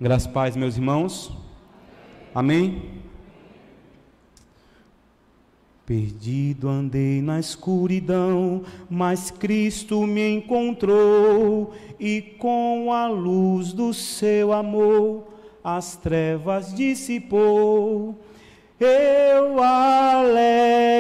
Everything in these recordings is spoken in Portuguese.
Graças a Deus, meus irmãos. Amém? Perdido andei na escuridão, mas Cristo me encontrou, e com a luz do seu amor as trevas dissipou. Eu alegre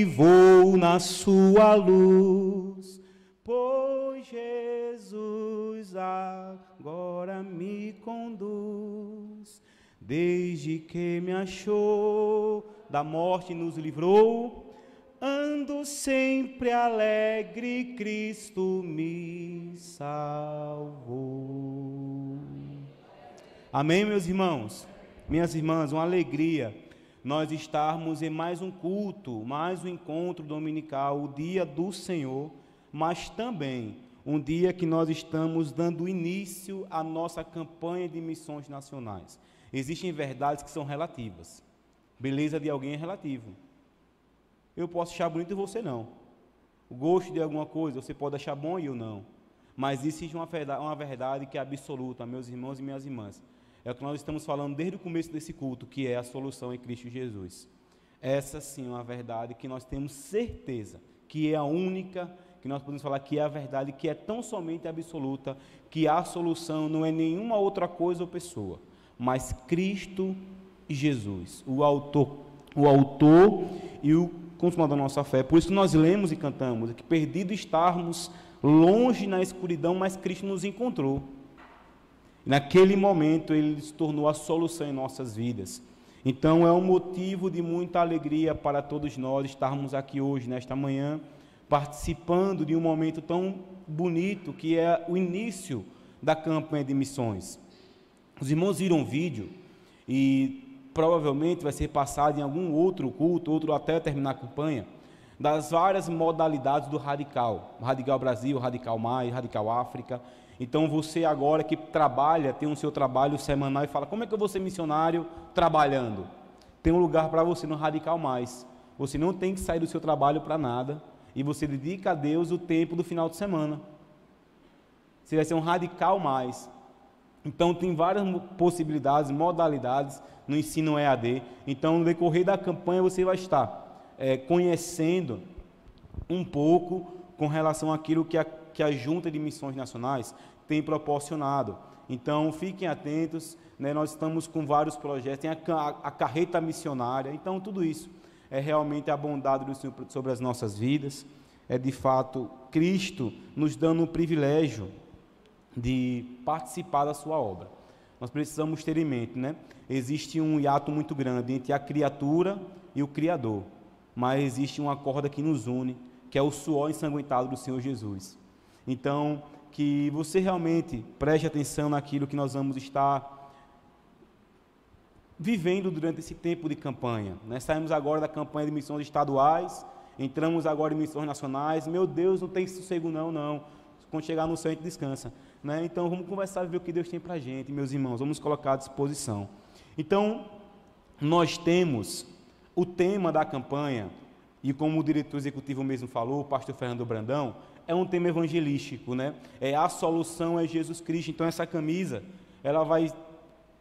vou na sua luz, pois Jesus agora me conduz. Desde que me achou, da morte nos livrou, ando sempre alegre, Cristo me salvou. Amém, meus irmãos? Minhas irmãs, uma alegria nós estarmos em mais um culto, mais um encontro dominical, o dia do Senhor, mas também um dia que nós estamos dando início à nossa campanha de missões nacionais. Existem verdades que são relativas. Beleza de alguém é relativo. Eu posso achar bonito e você não. O gosto de alguma coisa você pode achar bom e eu não. Mas existe uma verdade que é absoluta, meus irmãos e minhas irmãs. É o que nós estamos falando desde o começo desse culto, que é a solução em Cristo Jesus. Essa sim é uma verdade que nós temos certeza, que é a única, que nós podemos falar que é a verdade, que é tão somente absoluta, que a solução não é nenhuma outra coisa ou pessoa, mas Cristo Jesus, o autor e o consumador da nossa fé. Por isso nós lemos e cantamos que perdido estarmos longe na escuridão, mas Cristo nos encontrou. Naquele momento Ele se tornou a solução em nossas vidas. Então é um motivo de muita alegria para todos nós estarmos aqui hoje, nesta manhã, participando de um momento tão bonito que é o início da campanha de missões. Os irmãos viram um vídeo e provavelmente vai ser passado em algum outro culto, outro até terminar a campanha, das várias modalidades do Radical. Radical Brasil, Radical Mais, Radical África. Então você agora que trabalha, tem o seu trabalho semanal e fala, como é que eu vou ser missionário trabalhando? Tem um lugar para você no Radical Mais. Você não tem que sair do seu trabalho para nada e você dedica a Deus o tempo do final de semana. Você vai ser um Radical Mais. Então tem várias possibilidades, modalidades no ensino EAD. Então no decorrer da campanha você vai estar conhecendo um pouco com relação àquilo que a Junta de Missões Nacionais tem proporcionado. Então fiquem atentos, né? Nós estamos com vários projetos, tem a carreta missionária. Então tudo isso é realmente a bondade do Senhor sobre as nossas vidas. É de fato Cristo nos dando o privilégio de participar da sua obra. Nós precisamos ter em mente, né? Existe um hiato muito grande entre a criatura e o Criador, mas existe uma corda que nos une, que é o suor ensanguentado do Senhor Jesus. Então, que você realmente preste atenção naquilo que nós vamos estar vivendo durante esse tempo de campanha, né? Saímos agora da campanha de missões estaduais, entramos agora em missões nacionais. Meu Deus, não tem sossego não. Quando chegar no céu a gente descansa, né? Então vamos conversar e ver o que Deus tem para a gente, meus irmãos, vamos colocar à disposição. Então, nós temos o tema da campanha, e como o diretor executivo mesmo falou, o pastor Fernando Brandão, é um tema evangelístico, né? A solução é Jesus Cristo. Então essa camisa,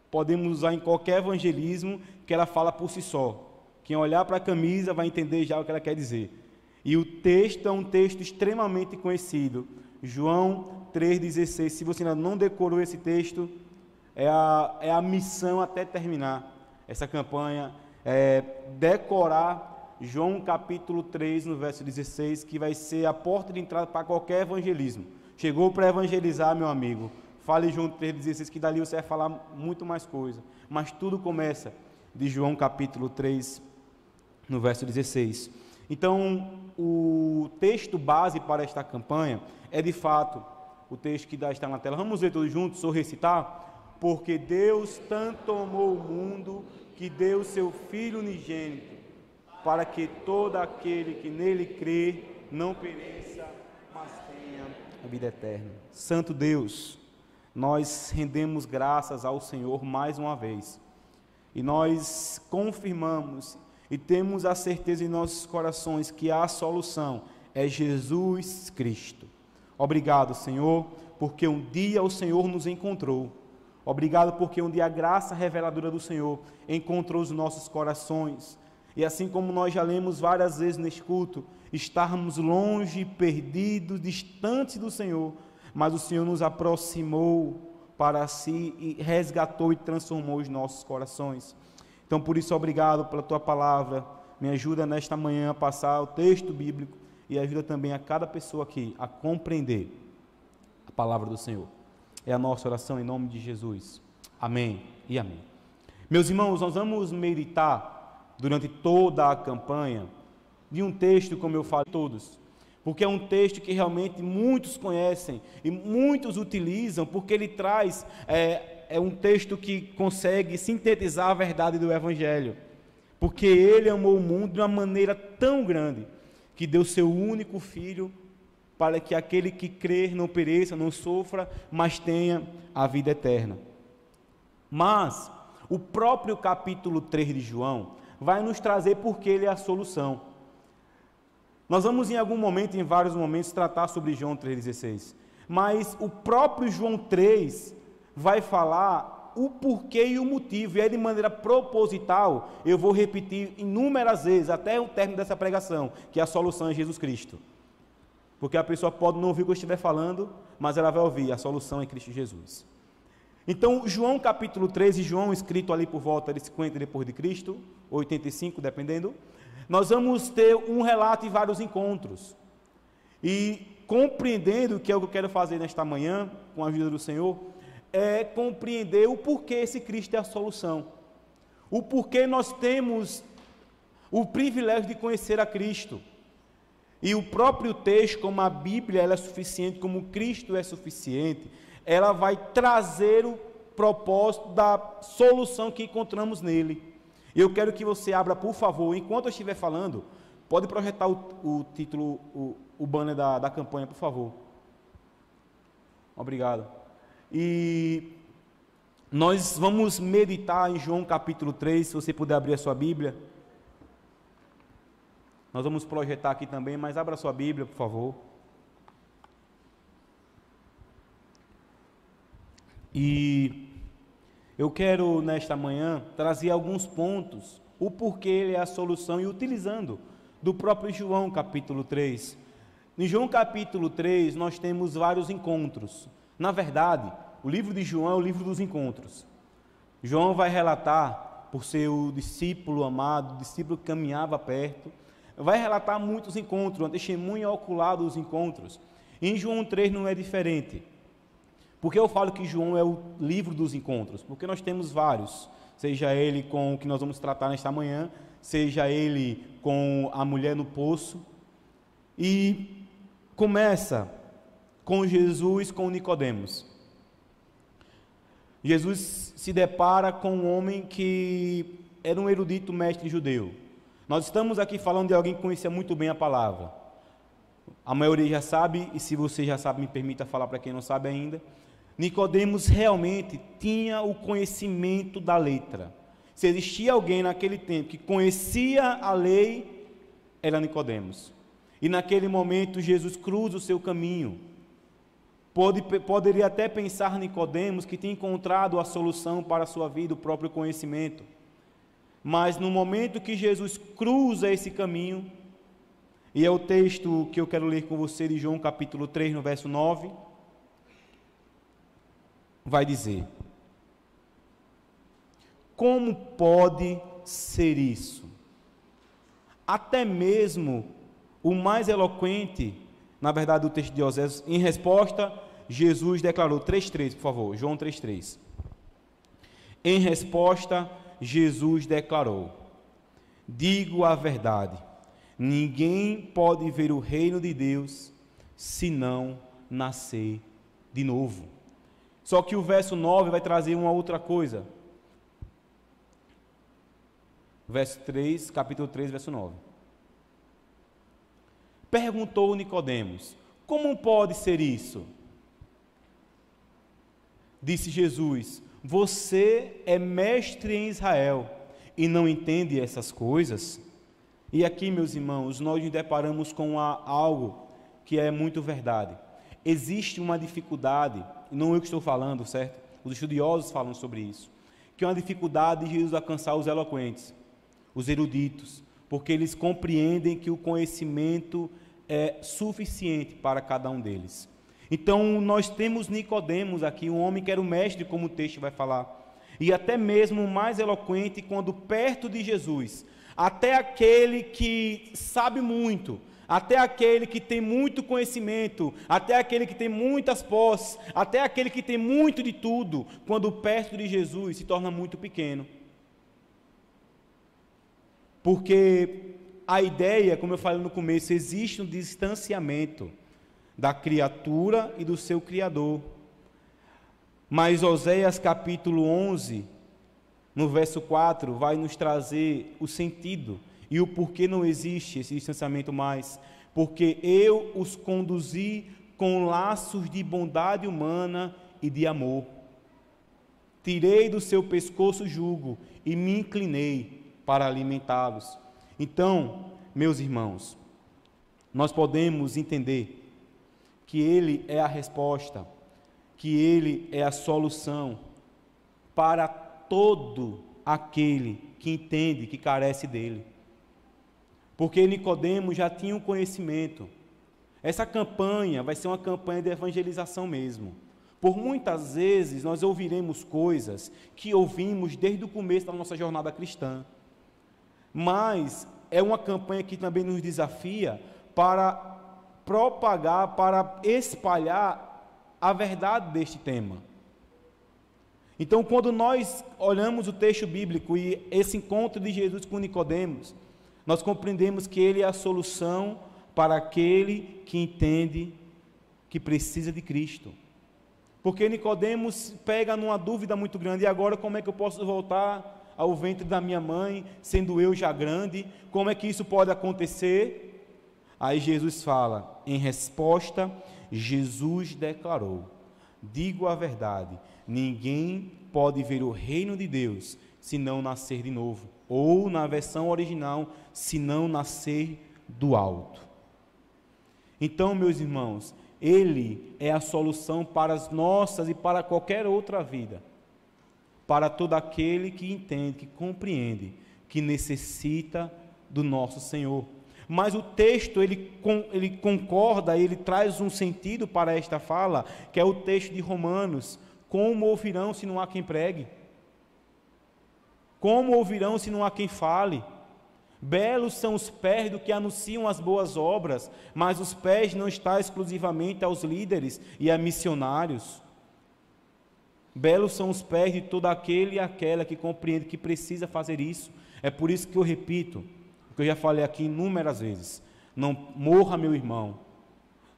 podemos usar em qualquer evangelismo, que ela fala por si só. Quem olhar para a camisa vai entender já o que ela quer dizer. E o texto é um texto extremamente conhecido, João 3,16. Se você ainda não decorou esse texto, é a missão até terminar essa campanha, decorar João capítulo 3, no verso 16, que vai ser a porta de entrada para qualquer evangelismo. Chegou para evangelizar, meu amigo, fale João 3,16, que dali você vai falar muito mais coisa. Mas tudo começa de João capítulo 3, no verso 16. Então, o texto base para esta campanha é de fato o texto que está na tela. Vamos ver todos juntos, sou recitar? Porque Deus tanto amou o mundo que deu seu Filho unigênito, para que todo aquele que nele crê não pereça, mas tenha a vida eterna. Santo Deus, nós rendemos graças ao Senhor mais uma vez, e nós confirmamos e temos a certeza em nossos corações que a solução é Jesus Cristo. Obrigado, Senhor, porque um dia o Senhor nos encontrou, Obrigado porque um dia a graça reveladora do Senhor encontrou os nossos corações. E assim como nós já lemos várias vezes neste culto, estarmos longe, perdidos, distantes do Senhor, mas o Senhor nos aproximou para si e resgatou e transformou os nossos corações. Então, por isso, obrigado pela tua palavra. Me ajuda nesta manhã a passar o texto bíblico e ajuda também a cada pessoa aqui a compreender a palavra do Senhor. É a nossa oração em nome de Jesus. Amém e amém. Meus irmãos, nós vamos meditar durante toda a campanha de um texto, como eu falo todos, porque é um texto que realmente muitos conhecem e muitos utilizam, porque ele traz, é um texto que consegue sintetizar a verdade do Evangelho, porque ele amou o mundo de uma maneira tão grande, que deu seu único Filho, para que aquele que crer não pereça, não sofra, mas tenha a vida eterna. Mas o próprio capítulo 3 de João vai nos trazer porque ele é a solução. Nós vamos em algum momento, em vários momentos, tratar sobre João 3,16, mas o próprio João 3 vai falar o porquê e o motivo, e aí de maneira proposital, eu vou repetir inúmeras vezes, até o término dessa pregação, que a solução é Jesus Cristo. Porque a pessoa pode não ouvir o que eu estiver falando, mas ela vai ouvir, a solução é Cristo Jesus. Então, João capítulo 13, João escrito ali por volta de 50 depois de Cristo, 85, dependendo, nós vamos ter um relato e vários encontros. E compreendendo, que é o que eu quero fazer nesta manhã, com a ajuda do Senhor, é compreender o porquê esse Cristo é a solução. O porquê nós temos o privilégio de conhecer a Cristo. E o próprio texto, como a Bíblia ela é suficiente, como Cristo é suficiente, ela vai trazer o propósito da solução que encontramos nele. Eu quero que você abra, por favor, enquanto eu estiver falando, pode projetar o título, o banner da campanha, por favor. Obrigado. E nós vamos meditar em João capítulo 3, se você puder abrir a sua Bíblia. Nós vamos projetar aqui também, mas abra a sua Bíblia, por favor. E eu quero, nesta manhã, trazer alguns pontos, o porquê ele é a solução, e utilizando do próprio João capítulo 3. Em João capítulo 3, nós temos vários encontros. Na verdade, o livro de João é o livro dos encontros. João vai relatar, por ser o discípulo amado, o discípulo que caminhava perto, vai relatar muitos encontros, uma testemunha ocular dos encontros. Em João 3 não é diferente. Porque eu falo que João é o livro dos encontros? Porque nós temos vários, seja ele com o que nós vamos tratar nesta manhã, seja ele com a mulher no poço, e começa com Jesus, com Nicodemos. Jesus se depara com um homem que era um erudito mestre judeu. Nós estamos aqui falando de alguém que conhecia muito bem a palavra. A maioria já sabe, e se você já sabe, me permita falar para quem não sabe ainda. Nicodemos realmente tinha o conhecimento da letra. Se existia alguém naquele tempo que conhecia a lei, era Nicodemos. E naquele momento Jesus cruza o seu caminho. Poderia até pensar Nicodemos que tinha encontrado a solução para a sua vida, o próprio conhecimento. Mas no momento que Jesus cruza esse caminho, e é o texto que eu quero ler com você de João capítulo 3, no verso 9, vai dizer: como pode ser isso? Até mesmo o mais eloquente, na verdade o texto de Osés, em resposta, Jesus declarou, 3,3, por favor, João 3,3. Em resposta, Jesus declarou: digo a verdade, ninguém pode ver o reino de Deus se não nascer de novo. Só que o verso 9 vai trazer uma outra coisa. Verso 3, capítulo 3, verso 9. Perguntou Nicodemos: como pode ser isso? Disse Jesus: você é mestre em Israel e não entende essas coisas? E aqui, meus irmãos, nós nos deparamos com algo que é muito verdade. Existe uma dificuldade, não eu que estou falando, certo? os estudiosos falam sobre isso, que é uma dificuldade de Jesus alcançar os eloquentes, os eruditos, porque eles compreendem que o conhecimento é suficiente para cada um deles. Então nós temos Nicodemos aqui, um homem que era o mestre, como o texto vai falar, e até mesmo o mais eloquente quando perto de Jesus, até aquele que sabe muito, até aquele que tem muito conhecimento, até aquele que tem muitas posses, até aquele que tem muito de tudo, quando perto de Jesus se torna muito pequeno. Porque a ideia, como eu falei no começo, existe um distanciamento da criatura e do seu Criador. Mas Oséias capítulo 11, no verso 4, vai nos trazer o sentido e o porquê não existe esse distanciamento mais. Porque eu os conduzi com laços de bondade humana e de amor. Tirei do seu pescoço o jugo e me inclinei para alimentá-los. Então, meus irmãos, nós podemos entender que Ele é a resposta, que Ele é a solução para todo aquele que entende que carece dEle. Porque Nicodemos já tinha um conhecimento. Essa campanha vai ser uma campanha de evangelização mesmo. Por muitas vezes nós ouviremos coisas que ouvimos desde o começo da nossa jornada cristã. Mas é uma campanha que também nos desafia para propagar, para espalhar a verdade deste tema. Então, quando nós olhamos o texto bíblico e esse encontro de Jesus com Nicodemos, nós compreendemos que ele é a solução para aquele que entende que precisa de Cristo. Porque Nicodemos pega numa dúvida muito grande: e agora como é que eu posso voltar ao ventre da minha mãe, sendo eu já grande? Como é que isso pode acontecer? Aí Jesus fala, em resposta, Jesus declarou: digo a verdade, ninguém pode ver o reino de Deus se não nascer de novo. Ou, na versão original, se não nascer do alto. Então, meus irmãos, Ele é a solução para as nossas e para qualquer outra vida, para todo aquele que entende, que compreende, que necessita do nosso Senhor. Mas o texto, ele concorda, ele traz um sentido para esta fala, que é o texto de Romanos: como ouvirão se não há quem pregue? Como ouvirão se não há quem fale? Belos são os pés do que anunciam as boas obras, mas os pés não estão exclusivamente aos líderes e a missionários. Belos são os pés de todo aquele e aquela que compreende que precisa fazer isso. É por isso que eu repito, o que eu já falei aqui inúmeras vezes: não morra, meu irmão,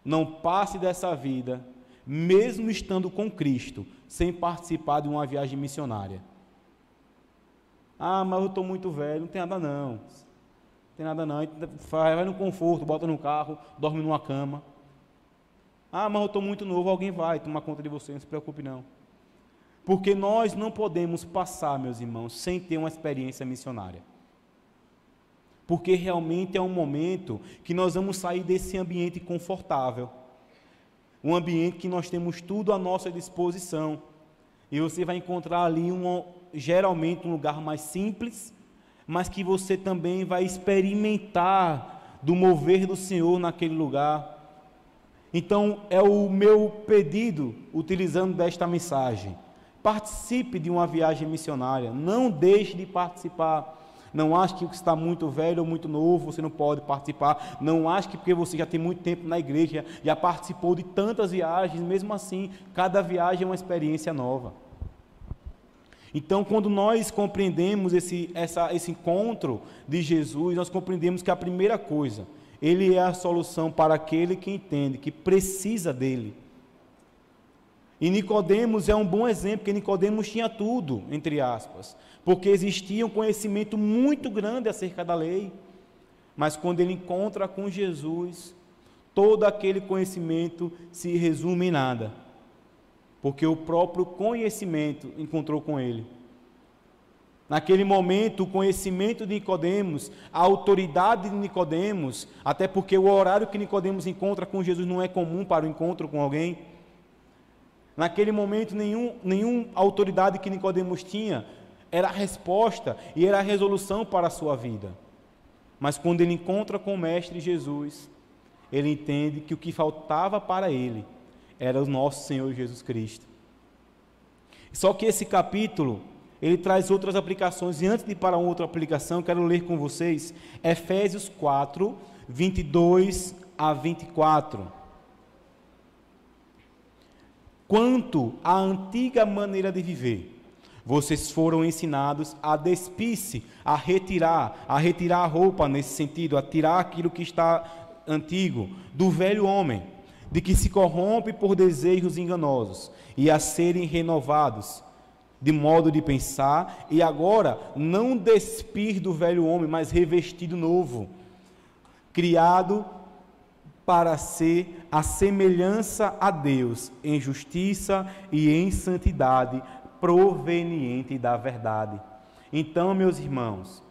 não passe dessa vida, mesmo estando com Cristo, sem participar de uma viagem missionária. Ah, mas eu estou muito velho. Não tem nada não, não tem nada não. Vai no conforto, bota no carro, dorme numa cama. Ah, mas eu estou muito novo. Alguém vai tomar conta de você, não se preocupe não. Porque nós não podemos passar, meus irmãos, sem ter uma experiência missionária. Porque realmente é um momento que nós vamos sair desse ambiente confortável, um ambiente que nós temos tudo à nossa disposição, e você vai encontrar ali geralmente um lugar mais simples, mas que você também vai experimentar do mover do Senhor naquele lugar. Então é o meu pedido, utilizando desta mensagem: participe de uma viagem missionária, não deixe de participar. Não ache que está muito velho ou muito novo, você não pode participar. Não ache que porque você já tem muito tempo na igreja, já participou de tantas viagens, mesmo assim, cada viagem é uma experiência nova. Então, quando nós compreendemos esse encontro de Jesus, nós compreendemos que a primeira coisa, Ele é a solução para aquele que entende, que precisa dEle. E Nicodemos é um bom exemplo, porque Nicodemos tinha tudo, entre aspas, porque existia um conhecimento muito grande acerca da lei, mas quando ele encontra com Jesus, todo aquele conhecimento se resume em nada, porque o próprio conhecimento encontrou com ele. Naquele momento, o conhecimento de Nicodemos, a autoridade de Nicodemos, até porque o horário que Nicodemos encontra com Jesus não é comum para o encontro com alguém. Naquele momento, nenhuma autoridade que Nicodemos tinha era a resposta e era a resolução para a sua vida. Mas quando ele encontra com o Mestre Jesus, ele entende que o que faltava para ele era o nosso Senhor Jesus Cristo. Só que esse capítulo, ele traz outras aplicações, e antes de ir para uma outra aplicação, quero ler com vocês Efésios 4, 22 a 24. Quanto à antiga maneira de viver, vocês foram ensinados a despir-se, a retirar a roupa nesse sentido, a tirar aquilo que está antigo, do velho homem, de que se corrompe por desejos enganosos, e a serem renovados de modo de pensar, e agora não despir do velho homem, mas revestido novo, criado para ser a semelhança a Deus, em justiça e em santidade, proveniente da verdade. Então, meus irmãos,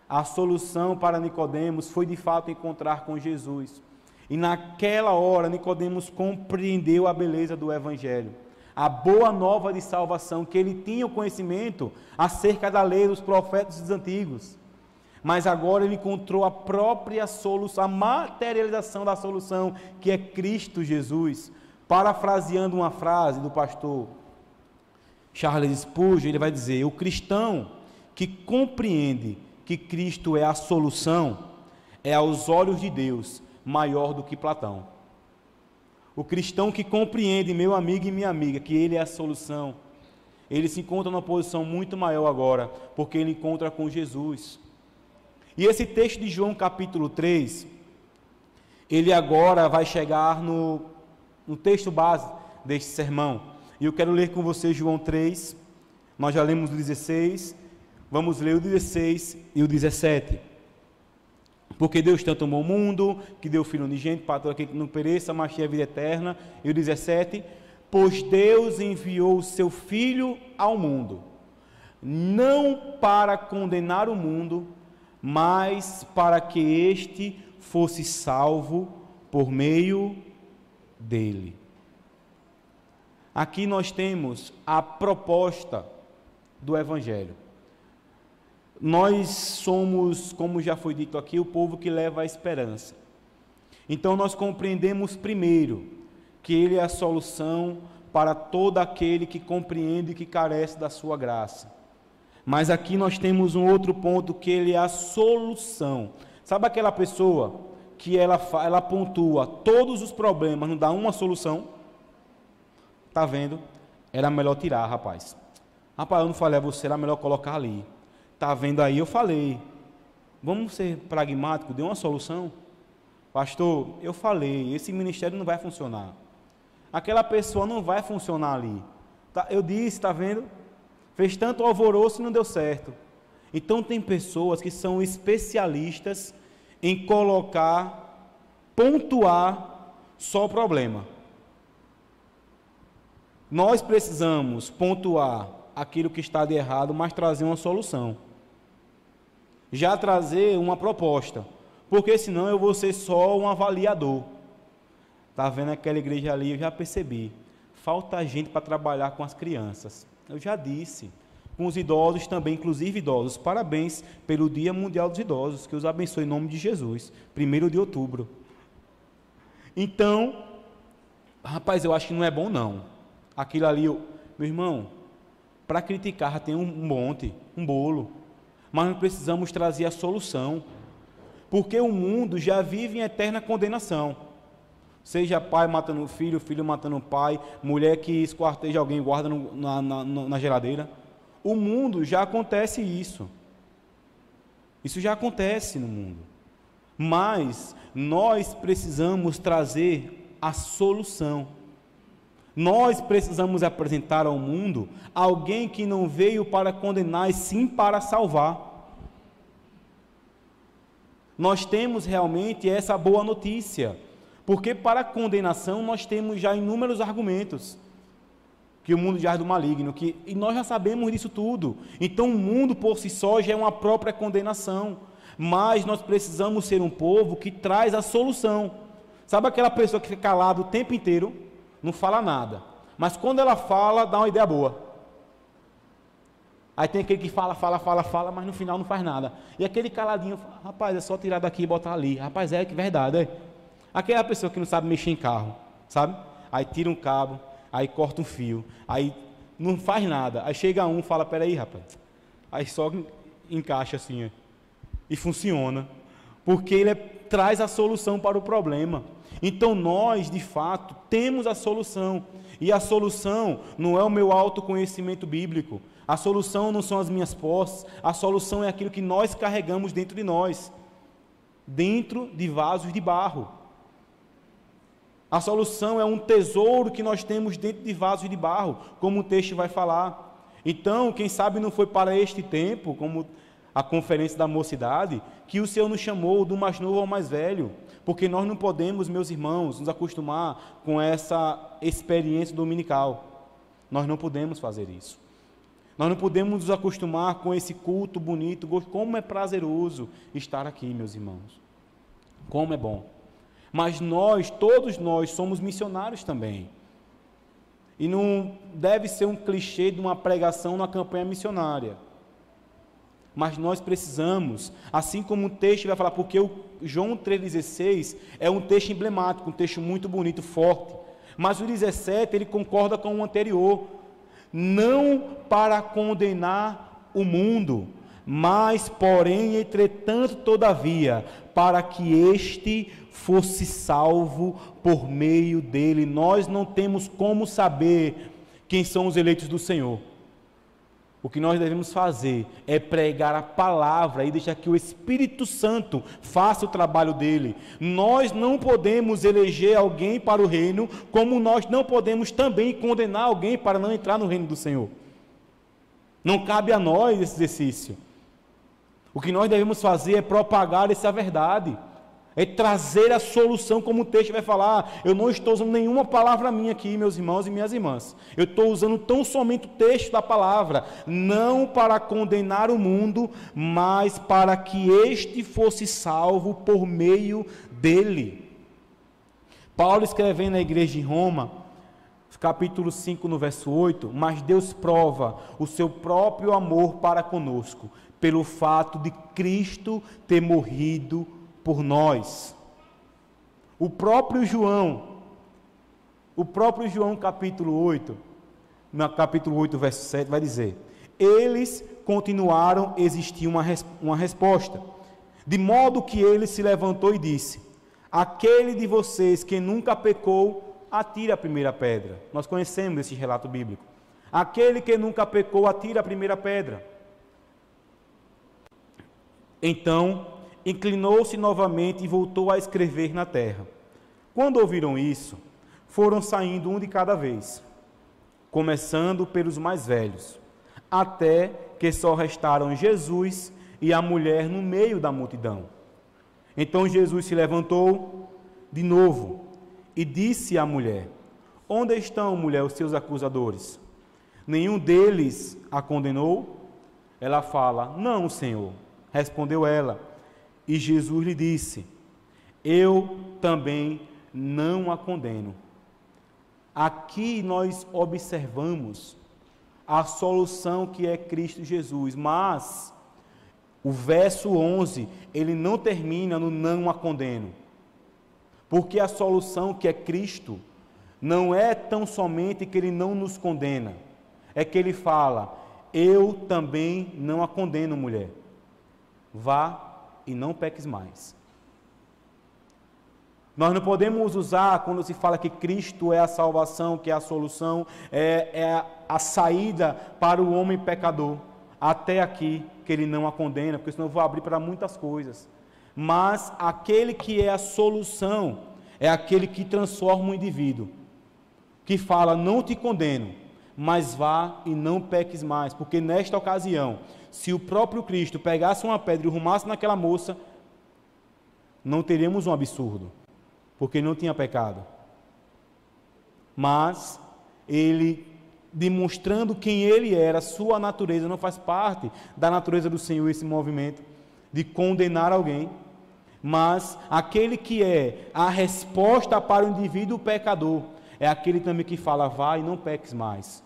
a solução para Nicodemos foi de fato encontrar com Jesus. E naquela hora, Nicodemos compreendeu a beleza do Evangelho, a boa nova de salvação, que ele tinha o conhecimento acerca da lei dos profetas dos antigos. Mas agora ele encontrou a própria solução, a materialização da solução, que é Cristo Jesus. Parafraseando uma frase do pastor Charles Spurgeon, ele vai dizer: o cristão que compreende que Cristo é a solução, é aos olhos de Deus maior do que Platão. O cristão que compreende, meu amigo e minha amiga, que ele é a solução, ele se encontra numa posição muito maior agora, porque ele encontra com Jesus. E esse texto de João capítulo 3, ele agora vai chegar no texto base deste sermão. E eu quero ler com você João 3, nós já lemos o 16, vamos ler o 16 e o 17. Porque Deus tanto amou o mundo, que deu o Filho unigênito para todo aquele que não pereça, mas tenha a vida eterna. E o 17, pois Deus enviou o seu Filho ao mundo, não para condenar o mundo, mas para que este fosse salvo por meio dele. Aqui nós temos a proposta do Evangelho. Nós somos, como já foi dito aqui, o povo que leva a esperança. Então nós compreendemos primeiro que Ele é a solução para todo aquele que compreende que carece da sua graça. Mas aqui nós temos um outro ponto, que Ele é a solução. Sabe aquela pessoa que ela pontua todos os problemas, não dá uma solução? Está vendo? Era melhor tirar, rapaz. Rapaz, eu não falei a você, era melhor colocar ali. Está vendo aí? Eu falei. Vamos ser pragmáticos, dê uma solução. Pastor, eu falei, esse ministério não vai funcionar. Aquela pessoa não vai funcionar ali. Eu disse, está vendo? Fez tanto alvoroço e não deu certo. Então tem pessoas que são especialistas em pontuar só o problema. Nós precisamos pontuar aquilo que está de errado, mas trazer uma solução. Já trazer uma proposta. Porque senão eu vou ser só um avaliador. Está vendo aquela igreja ali? Eu já percebi. Falta gente para trabalhar com as crianças. Eu já disse. Com os idosos também, inclusive idosos. Parabéns pelo Dia Mundial dos Idosos. Que os abençoe em nome de Jesus. 1º de outubro. Então, rapaz, eu acho que não é bom não. Aquilo ali, meu irmão, para criticar já tem um monte, um bolo. Mas nós precisamos trazer a solução. Porque o mundo já vive em eterna condenação. Seja pai matando o filho, filho matando o pai, mulher que esquarteja alguém e guarda na geladeira. O mundo já acontece isso. Isso já acontece no mundo. Mas nós precisamos trazer a solução. Nós precisamos apresentar ao mundo alguém que não veio para condenar, e sim para salvar. Nós temos realmente essa boa notícia, porque para a condenação nós temos já inúmeros argumentos, que o mundo já é do maligno, e nós já sabemos disso tudo. Então o mundo por si só já é uma própria condenação, mas nós precisamos ser um povo que traz a solução. Sabe aquela pessoa que fica calada o tempo inteiro, não fala nada, mas quando ela fala, dá uma ideia boa. Aí tem aquele que fala, mas no final não faz nada. E aquele caladinho, rapaz, é só tirar daqui e botar ali. Rapaz, é que verdade, é. Aquela pessoa que não sabe mexer em carro, sabe? Aí tira um cabo, aí corta um fio, aí não faz nada. Aí chega um, fala, peraí, rapaz. Aí só encaixa assim, é. E funciona. Porque ele traz a solução para o problema. Então nós, de fato, temos a solução. E a solução não é o meu autoconhecimento bíblico. A solução não são as minhas posses. A solução é aquilo que nós carregamos dentro de nós. Dentro de vasos de barro. A solução é um tesouro que nós temos dentro de vasos de barro, como o texto vai falar. Então, quem sabe não foi para este tempo, como a conferência da mocidade, que o Senhor nos chamou do mais novo ao mais velho, porque nós não podemos, meus irmãos, nos acostumar com essa experiência dominical. Nós não podemos fazer isso. Nós não podemos nos acostumar com esse culto bonito. Como é prazeroso estar aqui, meus irmãos. Como é bom. Mas nós, todos nós, somos missionários também. E não deve ser um clichê de uma pregação na campanha missionária. Mas nós precisamos, assim como o texto vai falar, porque o João 3,16 é um texto emblemático, um texto muito bonito, forte. Mas o 17, ele concorda com o anterior. Não para condenar o mundo, mas, porém, entretanto, todavia, para que este fosse salvo por meio dele. Nós não temos como saber quem são os eleitos do Senhor. O que nós devemos fazer é pregar a palavra e deixar que o Espírito Santo faça o trabalho dele. Nós não podemos eleger alguém para o reino, como nós não podemos também condenar alguém para não entrar no reino do Senhor. Não cabe a nós esse exercício. O que nós devemos fazer é propagar essa verdade, é trazer a solução, como o texto vai falar. Eu não estou usando nenhuma palavra minha aqui, meus irmãos e minhas irmãs. Eu estou usando tão somente o texto da palavra, não para condenar o mundo, mas para que este fosse salvo por meio dele. Paulo escrevendo na igreja de Roma, capítulo 5, no verso 8, mas Deus prova o seu próprio amor para conosco, pelo fato de Cristo ter morrido por nós. O próprio João, capítulo 8, no capítulo 8, verso 7, vai dizer: eles continuaram a existir uma resposta, de modo que ele se levantou e disse: aquele de vocês que nunca pecou, atire a primeira pedra. Nós conhecemos esse relato bíblico. Aquele que nunca pecou, atire a primeira pedra. Então, inclinou-se novamente e voltou a escrever na terra. Quando ouviram isso, foram saindo um de cada vez, começando pelos mais velhos, até que só restaram Jesus e a mulher no meio da multidão. Então Jesus se levantou de novo e disse à mulher: onde estão, mulher, os seus acusadores? Nenhum deles a condenou? Ela fala: não, Senhor. Respondeu ela. E Jesus lhe disse: eu também não a condeno. Aqui nós observamos a solução que é Cristo Jesus, mas o verso 11, ele não termina no não a condeno, porque a solução que é Cristo não é tão somente que ele não nos condena, é que ele fala: eu também não a condeno, mulher, vá e não peques mais. Nós não podemos usar, quando se fala que Cristo é a salvação, que é a solução, é a saída para o homem pecador, até aqui, que ele não a condena, porque senão eu vou abrir para muitas coisas. Mas aquele que é a solução, é aquele que transforma o indivíduo, que fala: não te condeno, mas vá e não peques mais, porque nesta ocasião, se o próprio Cristo pegasse uma pedra e rumasse naquela moça, não teríamos um absurdo, porque não tinha pecado. Mas ele, demonstrando quem ele era, sua natureza, não faz parte da natureza do Senhor esse movimento de condenar alguém, mas aquele que é a resposta para o indivíduo pecador, é aquele também que fala, vai e não peques mais.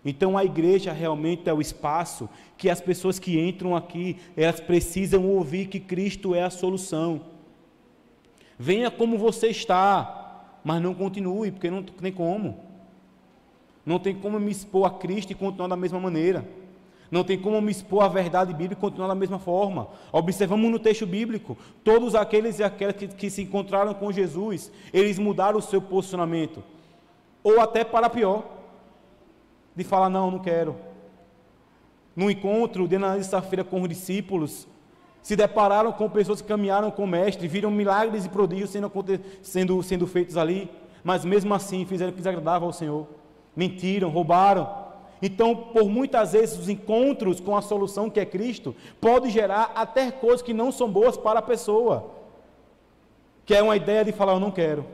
Então a igreja realmente é o espaço que as pessoas que entram aqui, elas precisam ouvir que Cristo é a solução. Venha como você está, mas não continue, porque não tem como. Não tem como me expor a Cristo e continuar da mesma maneira. Não tem como me expor à verdade bíblica e continuar da mesma forma. Observamos no texto bíblico, todos aqueles e aquelas que se encontraram com Jesus, eles mudaram o seu posicionamento, ou até para pior, de falar, não quero. No encontro de na sexta-feira com os discípulos, se depararam com pessoas que caminharam com o mestre, viram milagres e prodígios sendo feitos ali, mas mesmo assim fizeram o que desagradava ao Senhor, mentiram, roubaram. Então, por muitas vezes, os encontros com a solução que é Cristo, pode gerar até coisas que não são boas para a pessoa, que é uma ideia de falar, eu não quero.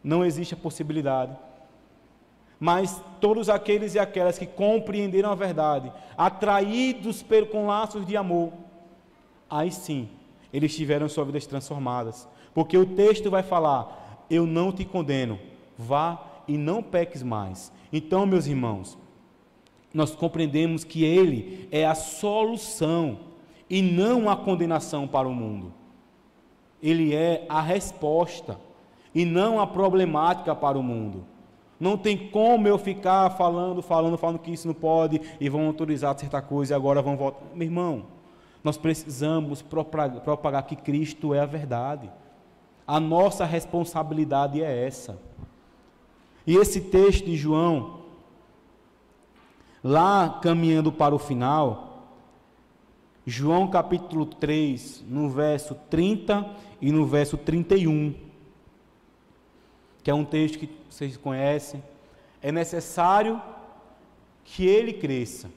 Não existe a possibilidade. Mas todos aqueles e aquelas que compreenderam a verdade, atraídos com laços de amor, aí sim, eles tiveram suas vidas transformadas. Porque o texto vai falar, eu não te condeno, vá e não peques mais. Então, meus irmãos, nós compreendemos que Ele é a solução e não a condenação para o mundo. Ele é a resposta e não a problemática para o mundo. Não tem como eu ficar falando que isso não pode e vão autorizar certa coisa e agora vão voltar. Meu irmão, nós precisamos propagar que Cristo é a verdade. A nossa responsabilidade é essa. E esse texto de João, lá caminhando para o final, João capítulo 3, no verso 30 e no verso 31, que é um texto que vocês conhecem, é necessário que ele cresça,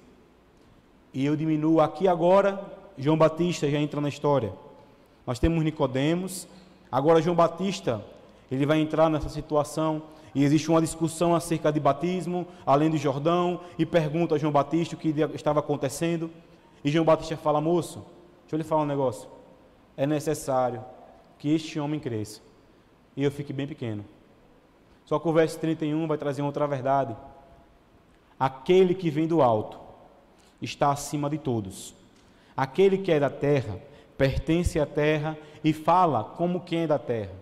e eu diminuo. Aqui agora, João Batista já entra na história. Nós temos Nicodemos, agora João Batista, ele vai entrar nessa situação, e existe uma discussão acerca de batismo, além do Jordão, e pergunta a João Batista o que estava acontecendo, e João Batista fala, moço, deixa eu lhe falar um negócio, é necessário que este homem cresça, e eu fique bem pequeno. Só que o verso 31 vai trazer outra verdade, aquele que vem do alto, está acima de todos, aquele que é da terra, pertence à terra, e fala como quem é da terra,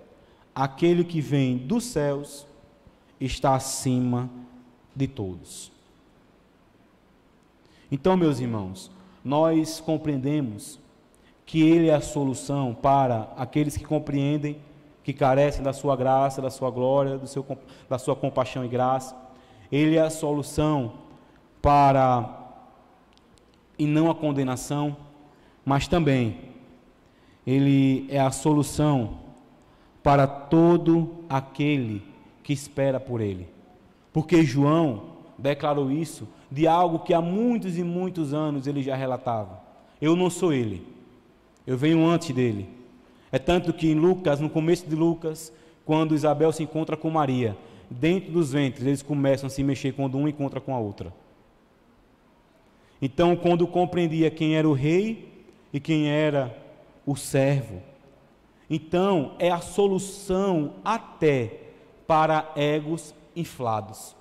aquele que vem dos céus, está acima de todos. Então, meus irmãos, nós compreendemos que Ele é a solução para aqueles que compreendem, que carecem da sua graça, da sua glória, da sua compaixão e graça. Ele é a solução para, e não a condenação, mas também Ele é a solução para todo aquele que espera por Ele, porque João declarou isso de algo que há muitos e muitos anos ele já relatava, eu não sou Ele, eu venho antes dele. É tanto que em Lucas, no começo de Lucas, quando Isabel se encontra com Maria, dentro dos ventres eles começam a se mexer quando um encontra com a outra. Então, quando compreendia quem era o rei e quem era o servo, então é a solução até para egos inflados.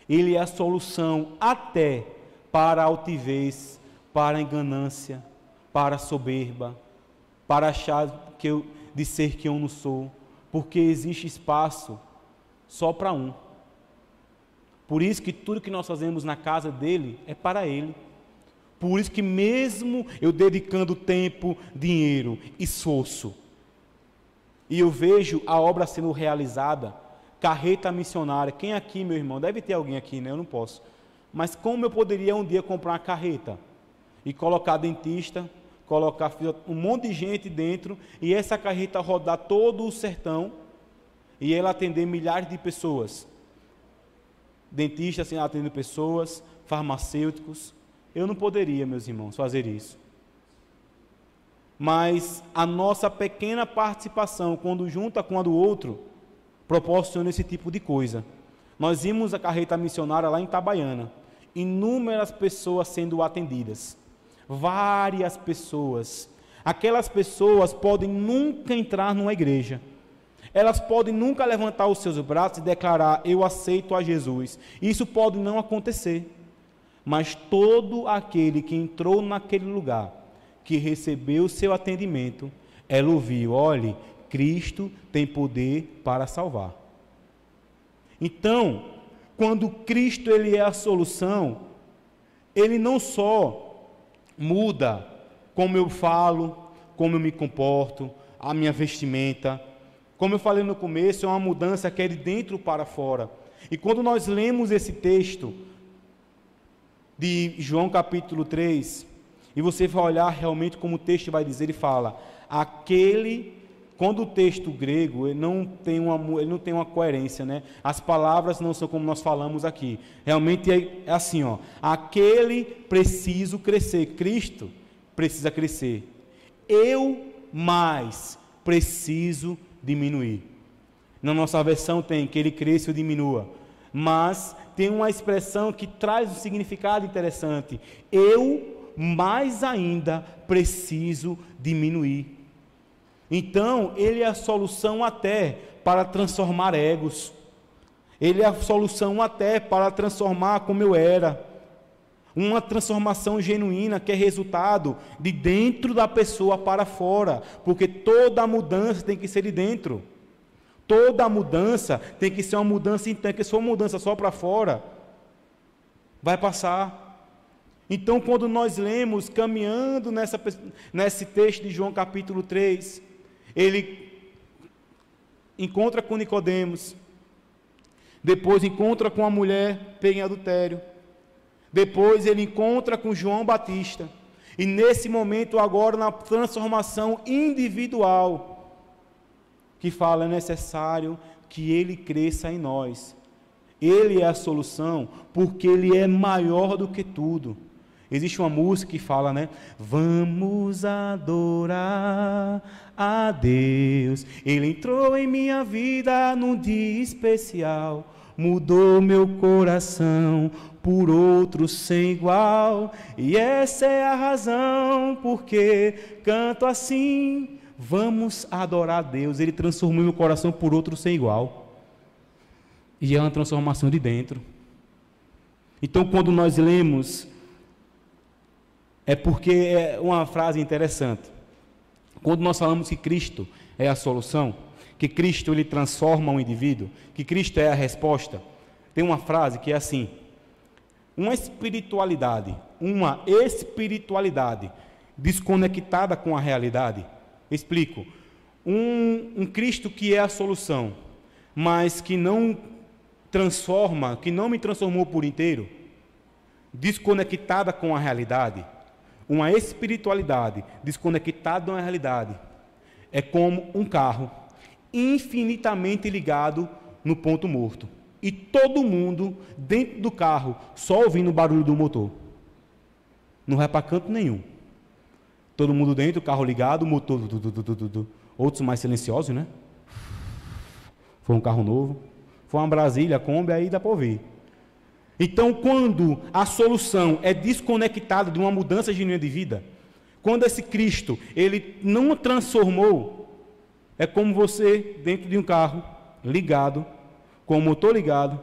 Ele é a solução até para a altivez, para a ganância, para a soberba, para achar de ser que eu não sou, porque existe espaço só para um. Por isso que tudo que nós fazemos na casa dele é para ele. Por isso que mesmo eu dedicando tempo, dinheiro, esforço, e eu vejo a obra sendo realizada, carreta missionária. Quem aqui, meu irmão, deve ter alguém aqui, né? Eu não posso. Mas como eu poderia um dia comprar uma carreta e colocar dentista, colocar um monte de gente dentro, e essa carreta rodar todo o sertão, e ela atender milhares de pessoas, dentistas atendendo pessoas, farmacêuticos. Eu não poderia, meus irmãos, fazer isso. Mas a nossa pequena participação, quando junta com a do outro, proporciona esse tipo de coisa. Nós vimos a carreta missionária lá em Itabaiana, inúmeras pessoas sendo atendidas, várias pessoas. Aquelas pessoas podem nunca entrar numa igreja, elas podem nunca levantar os seus braços e declarar: eu aceito a Jesus. Isso pode não acontecer. Mas todo aquele que entrou naquele lugar, que recebeu o seu atendimento, ela ouviu: olhe, Cristo tem poder para salvar. Então, quando Cristo ele é a solução, ele não só muda como eu falo, como eu me comporto, a minha vestimenta. Como eu falei no começo, é uma mudança que é de dentro para fora. E quando nós lemos esse texto de João capítulo 3, e você vai olhar realmente como o texto vai dizer, ele fala, quando o texto grego, ele não tem uma coerência, né? As palavras não são como nós falamos aqui. Realmente é assim, ó, aquele preciso crescer, Cristo precisa crescer. Eu mais preciso diminuir. Na nossa versão tem que ele cresça ou diminua, mas tem uma expressão que traz um significado interessante. Eu mais ainda preciso diminuir. Então, ele é a solução até para transformar egos. Ele é a solução até para transformar como eu era. Uma transformação genuína que é resultado de dentro da pessoa para fora. Porque toda mudança tem que ser de dentro. Toda mudança tem que ser uma mudança interna. Porque se for uma mudança só para fora, vai passar. Então, quando nós lemos, caminhando nesse texto de João capítulo 3, ele encontra com Nicodemos, depois encontra com a mulher pega em adultério, depois ele encontra com João Batista, e nesse momento agora na transformação individual, que fala é necessário que ele cresça em nós. Ele é a solução, porque ele é maior do que tudo. Existe uma música que fala, né? Vamos adorar a Deus. Ele entrou em minha vida num dia especial, mudou meu coração por outro sem igual. E essa é a razão porque canto assim. Vamos adorar a Deus. Ele transformou meu coração por outro sem igual. E é uma transformação de dentro. Então, quando nós lemos, é porque é uma frase interessante. Quando nós falamos que Cristo é a solução, que Cristo ele transforma um indivíduo, que Cristo é a resposta, tem uma frase que é assim: uma espiritualidade desconectada com a realidade. Explico. Um Cristo que é a solução, mas que não transforma, que não me transformou por inteiro, desconectada com a realidade. Uma espiritualidade desconectada da realidade é como um carro infinitamente ligado no ponto morto. E todo mundo dentro do carro só ouvindo o barulho do motor. Não vai para canto nenhum. Todo mundo dentro, o carro ligado, o motor. Outros mais silenciosos, né? Foi um carro novo. Foi uma Brasília, Kombi, aí dá para ouvir. Então, quando a solução é desconectada de uma mudança genuína de vida, quando esse Cristo, ele não transformou, é como você dentro de um carro, ligado, com o motor ligado,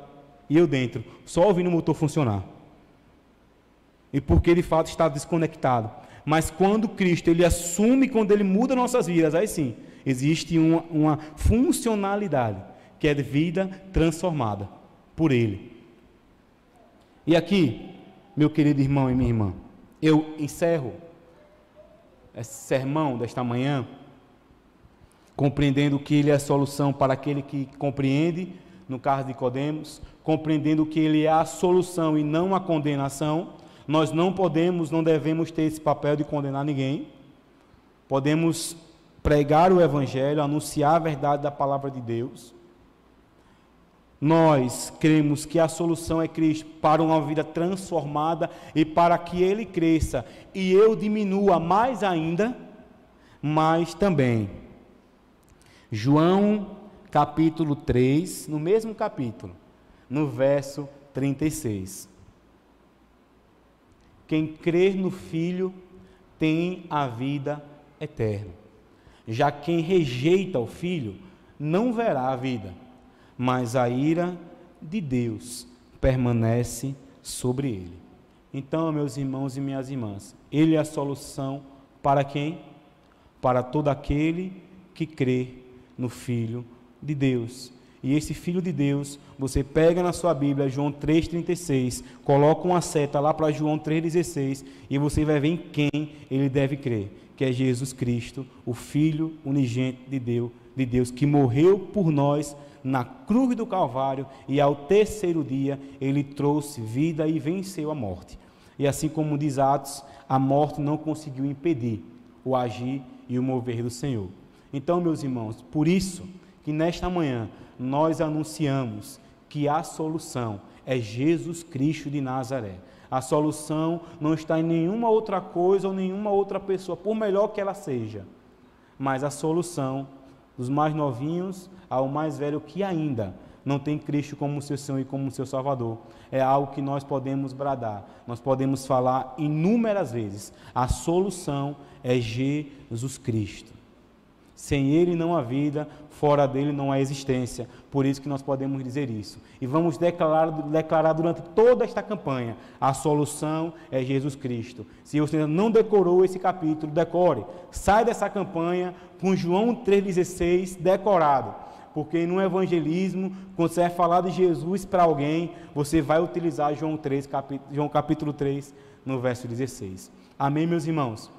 e eu dentro, só ouvindo o motor funcionar. E porque de fato está desconectado. Mas quando Cristo, ele assume, quando ele muda nossas vidas, aí sim, existe uma funcionalidade, que é de vida transformada por ele. E aqui, meu querido irmão e minha irmã, eu encerro esse sermão desta manhã, compreendendo que ele é a solução para aquele que compreende, no caso de Nicodemos, compreendendo que ele é a solução e não a condenação. Nós não devemos ter esse papel de condenar ninguém. Podemos pregar o Evangelho, anunciar a verdade da palavra de Deus. Nós cremos que a solução é Cristo para uma vida transformada e para que Ele cresça e eu diminua mais ainda, mas também. João capítulo 3, no mesmo capítulo, no verso 36. Quem crer no Filho tem a vida eterna. Já quem rejeita o Filho não verá a vida, mas a ira de Deus permanece sobre ele. Então, meus irmãos e minhas irmãs, ele é a solução para quem? Para todo aquele que crê no Filho de Deus. E esse Filho de Deus, você pega na sua Bíblia, João 3,36, coloca uma seta lá para João 3,16, e você vai ver em quem ele deve crer, que é Jesus Cristo, o Filho unigênito de Deus, que morreu por nós na cruz do Calvário, e ao terceiro dia ele trouxe vida e venceu a morte. E assim como diz Atos, a morte não conseguiu impedir o agir e o mover do Senhor. Então, meus irmãos, por isso que nesta manhã nós anunciamos que a solução é Jesus Cristo de Nazaré. A solução não está em nenhuma outra coisa ou nenhuma outra pessoa, por melhor que ela seja. Mas a solução, dos mais novinhos ao mais velho que ainda não tem Cristo como seu Senhor e como seu Salvador, é algo que nós podemos bradar, nós podemos falar inúmeras vezes. A solução é Jesus Cristo. Sem Ele não há vida, fora dele não há existência. Por isso que nós podemos dizer isso. E vamos declarar durante toda esta campanha, a solução é Jesus Cristo. Se você ainda não decorou esse capítulo, decore. Sai dessa campanha com João 3,16 decorado. Porque no evangelismo, quando você vai falar de Jesus para alguém, você vai utilizar João capítulo 3, no verso 16. Amém, meus irmãos?